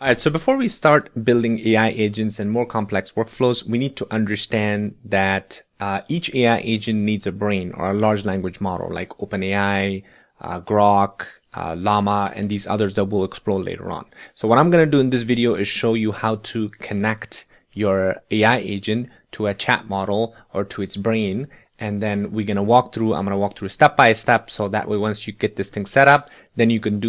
All right, so before we start building AI agents and more complex workflows, we need to understand that each AI agent needs a brain or a large language model like OpenAI, Grok, Llama, and these others that we'll explore later on. So what I'm going to do in this video is show you how to connect your AI agent to a chat model or to its brain. And then I'm going to walk through step by step. So that way, once you get this thing set up, then you can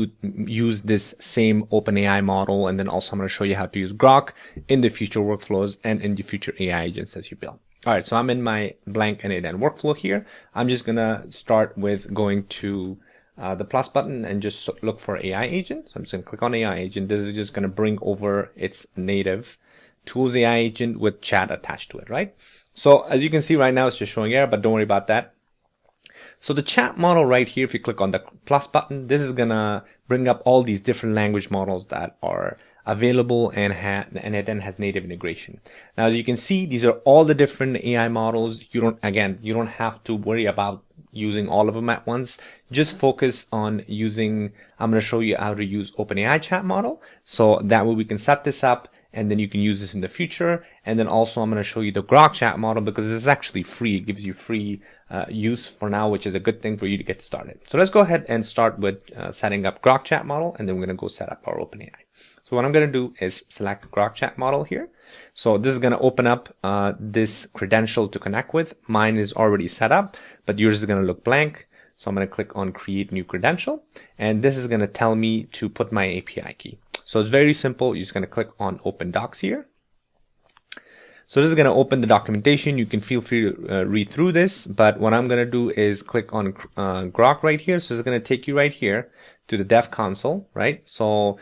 use this same OpenAI model. And then also I'm going to show you how to use Grok in the future workflows and in the future AI agents as you build. All right. So I'm in my blank n8n workflow here. I'm just going to start with going to the plus button and just look for AI agent. So I'm just going to click on AI agent. This is just going to bring over its native tools AI agent with chat attached to it, right? So as you can see right now, it's just showing error, but don't worry about that. So the chat model right here, if you click on the plus button, this is going to bring up all these different language models that are available and it then has native integration. Now, as you can see, these are all the different AI models. You don't have to worry about using all of them at once. Just focus on using, I'm going to show you how to use OpenAI chat model. So that way we can set this up and then you can use this in the future. And then also I'm going to show you the Grok chat model because this is actually free. It gives you free use for now, which is a good thing for you to get started. So let's go ahead and start with setting up Grok chat model, and then we're going to go set up our OpenAI. So what I'm going to do is select Grok chat model here. So this is going to open up this credential to connect with. Mine is already set up, but yours is going to look blank. So I'm going to click on create new credential, and this is going to tell me to put my API key. So it's very simple. You're just going to click on open docs here. So this is going to open the documentation. You can feel free to read through this, but what I'm going to do is click on Grok right here. So it's going to take you right here to the dev console, right? So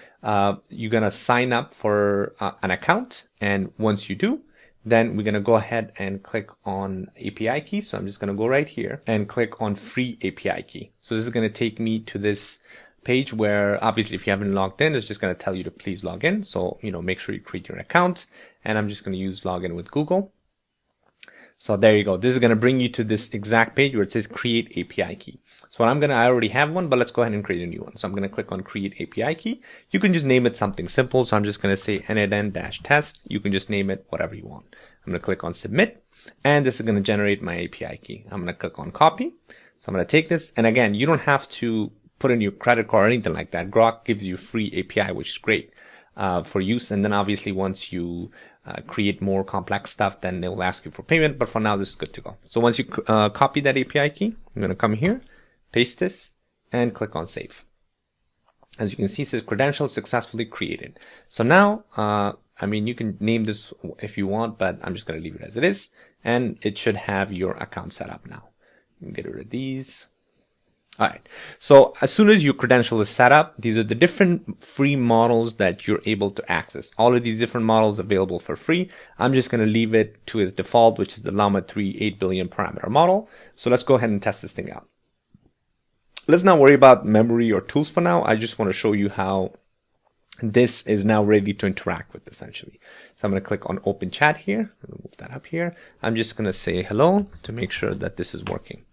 you're going to sign up for an account. And once you do, then we're going to go ahead and click on API key. So I'm just going to go right here and click on free API key. So this is going to take me to this page where obviously if you haven't logged in, it's just going to tell you to please log in. So, make sure you create your account, and I'm just going to use login with Google. So there you go. This is going to bring you to this exact page where it says create API key. So I already have one, but let's go ahead and create a new one. So I'm going to click on create API key. You can just name it something simple. So I'm just going to say n8n-test. You can just name it whatever you want. I'm going to click on submit, and this is going to generate my API key. I'm going to click on copy. So I'm going to take this, and again, you don't have to put in your credit card or anything like that. Grok gives you free API, which is great for use. And then obviously once you create more complex stuff, then they will ask you for payment. But for now, this is good to go. So once you copy that API key, I'm going to come here, paste this, and click on save. As you can see, it says credentials successfully created. So now, you can name this if you want, but I'm just going to leave it as it is. And it should have your account set up now. You can get rid of these. All right. So as soon as your credential is set up, these are the different free models that you're able to access. All of these different models available for free. I'm just going to leave it to its default, which is the Llama 3 8 billion parameter model. So let's go ahead and test this thing out. Let's not worry about memory or tools for now. I just want to show you how this is now ready to interact with essentially. So I'm going to click on open chat here. I'm going to move that up here. I'm just going to say hello to make sure that this is working.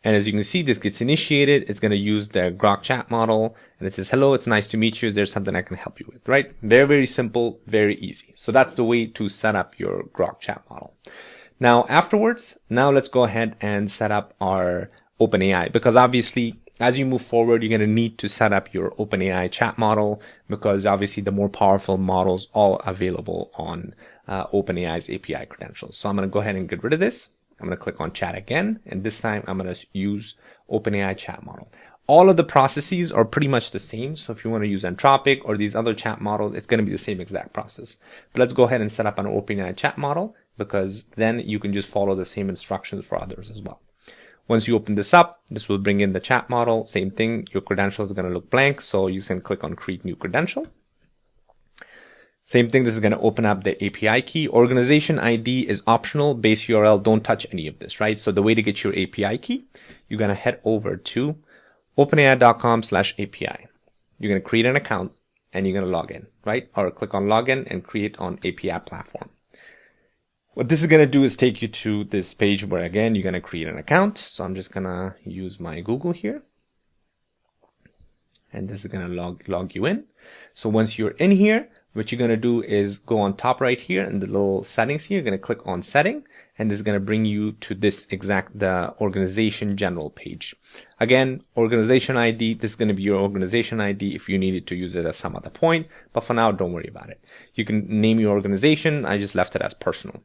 And as you can see, this gets initiated. It's going to use the Grok chat model, and it says, hello, it's nice to meet you. Is there something I can help you with, right? Very, very simple, very easy. So that's the way to set up your Grok chat model. Now, afterwards, let's go ahead and set up our OpenAI, because obviously, as you move forward, you're going to need to set up your OpenAI chat model, because obviously the more powerful models all available on OpenAI's API credentials. So I'm going to go ahead and get rid of this. I'm going to click on chat again, and this time I'm going to use OpenAI chat model. All of the processes are pretty much the same. So if you want to use Anthropic or these other chat models, it's going to be the same exact process. But let's go ahead and set up an OpenAI chat model, because then you can just follow the same instructions for others as well. Once you open this up, this will bring in the chat model. Same thing. Your credentials are going to look blank. So you can click on create new credential. Same thing, this is going to open up the API key. Organization ID is optional. Base URL, don't touch any of this, right? So the way to get your API key, you're going to head over to openai.com/API. You're going to create an account and you're going to log in, right? Or click on login and create on API platform. What this is going to do is take you to this page where, again, you're going to create an account. So I'm just going to use my Google here. and this is going to log you in. So once you're in here, what you're going to do is go on top right here in the little settings here. You're going to click on setting, and this is going to bring you to this the organization general page. Again, organization ID, this is going to be your organization ID if you needed to use it at some other point, but for now, don't worry about it. You can name your organization. I just left it as personal.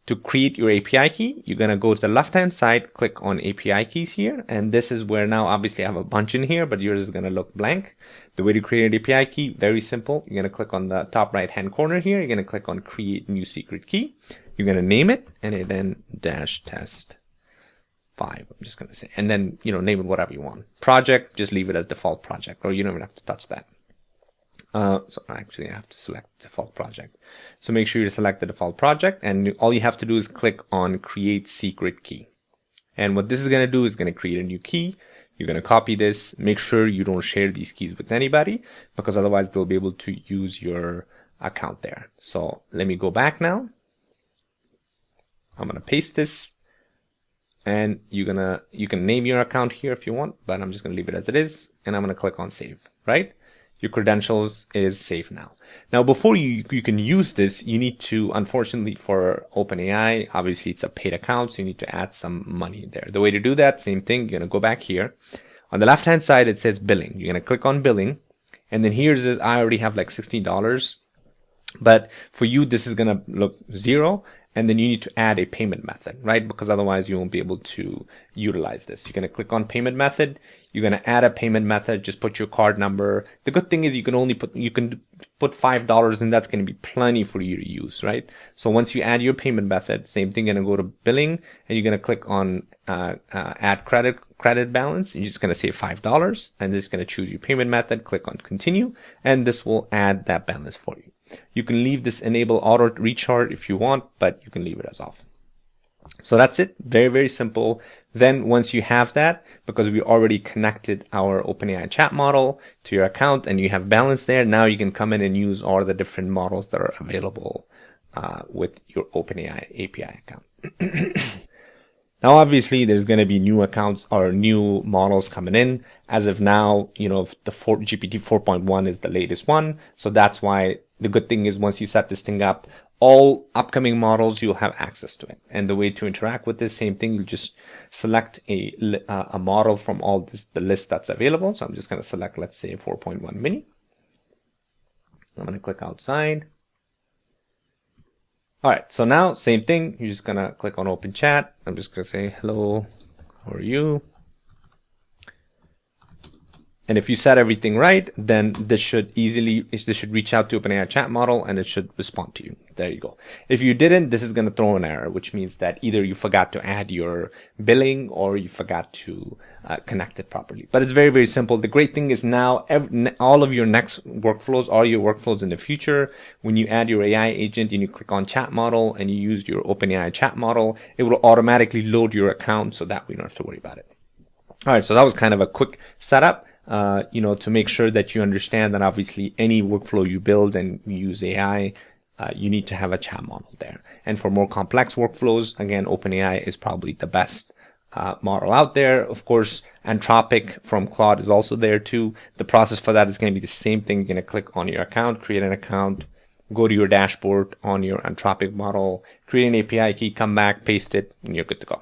To create your API key, you're going to go to the left-hand side, click on API keys here. And this is where now, obviously I have a bunch in here, but yours is going to look blank. The way to create an API key, very simple. You're going to click on the top right-hand corner here. You're going to click on create new secret key. You're going to name it and then -test5. I'm just going to say, and then, name it whatever you want. Project, just leave it as default project, or you don't even have to touch that. So actually I have to select default project. So make sure you select the default project, and all you have to do is click on create secret key. And what this is going to do is going to create a new key. You're going to copy this. Make sure you don't share these keys with anybody, because otherwise they'll be able to use your account there. So let me go back now. I'm going to paste this, and you can name your account here if you want, but I'm just going to leave it as it is, and I'm going to click on save, right? Your credentials is safe now. Now, before you can use this, you need to, unfortunately for OpenAI, obviously it's a paid account, so you need to add some money there. The way to do that, same thing, you're going to go back here. On the left-hand side, it says billing. You're going to click on billing, and then here's this, I already have like $60, but for you, this is going to look 0. And then you need to add a payment method, right? Because otherwise you won't be able to utilize this. You're going to click on payment method. You're going to add a payment method. Just put your card number. The good thing is you can put $5, and that's going to be plenty for you to use, right? So once you add your payment method, same thing, you're going to go to billing, and you're going to click on add credit balance. And you're just going to say $5, and this is going to choose your payment method. Click on continue, and this will add that balance for you. You can leave this enable auto recharge if you want, but you can leave it as off. So that's it. Very, very simple. Then once you have that, because we already connected our OpenAI chat model to your account and you have balance there, now you can come in and use all the different models that are available with your OpenAI API account. Now, obviously, there's going to be new accounts or new models coming in. As of now, the GPT 4.1 is the latest one. So that's why the good thing is once you set this thing up, all upcoming models, you'll have access to it. And the way to interact with this, same thing, you just select a model from all the list that's available. So I'm just going to select, let's say, 4.1 mini. I'm going to click outside. All right, so now same thing. You're just gonna click on open chat. I'm just gonna say, hello, how are you? And if you set everything right, then this should reach out to OpenAI chat model and it should respond to you. There you go. If you didn't, this is going to throw an error, which means that either you forgot to add your billing or you forgot to connect it properly. But it's very, very simple. The great thing is now all of your next workflows are your workflows in the future. When you add your AI agent and you click on chat model and you use your OpenAI chat model, it will automatically load your account so that we don't have to worry about it. All right. So that was kind of a quick setup. To make sure that you understand that obviously any workflow you build and you use AI, you need to have a chat model there. And for more complex workflows, again, OpenAI is probably the best model out there. Of course, Anthropic from Claude is also there too. The process for that is going to be the same thing. You're going to click on your account, create an account, go to your dashboard on your Anthropic model, create an API key, come back, paste it, and you're good to go.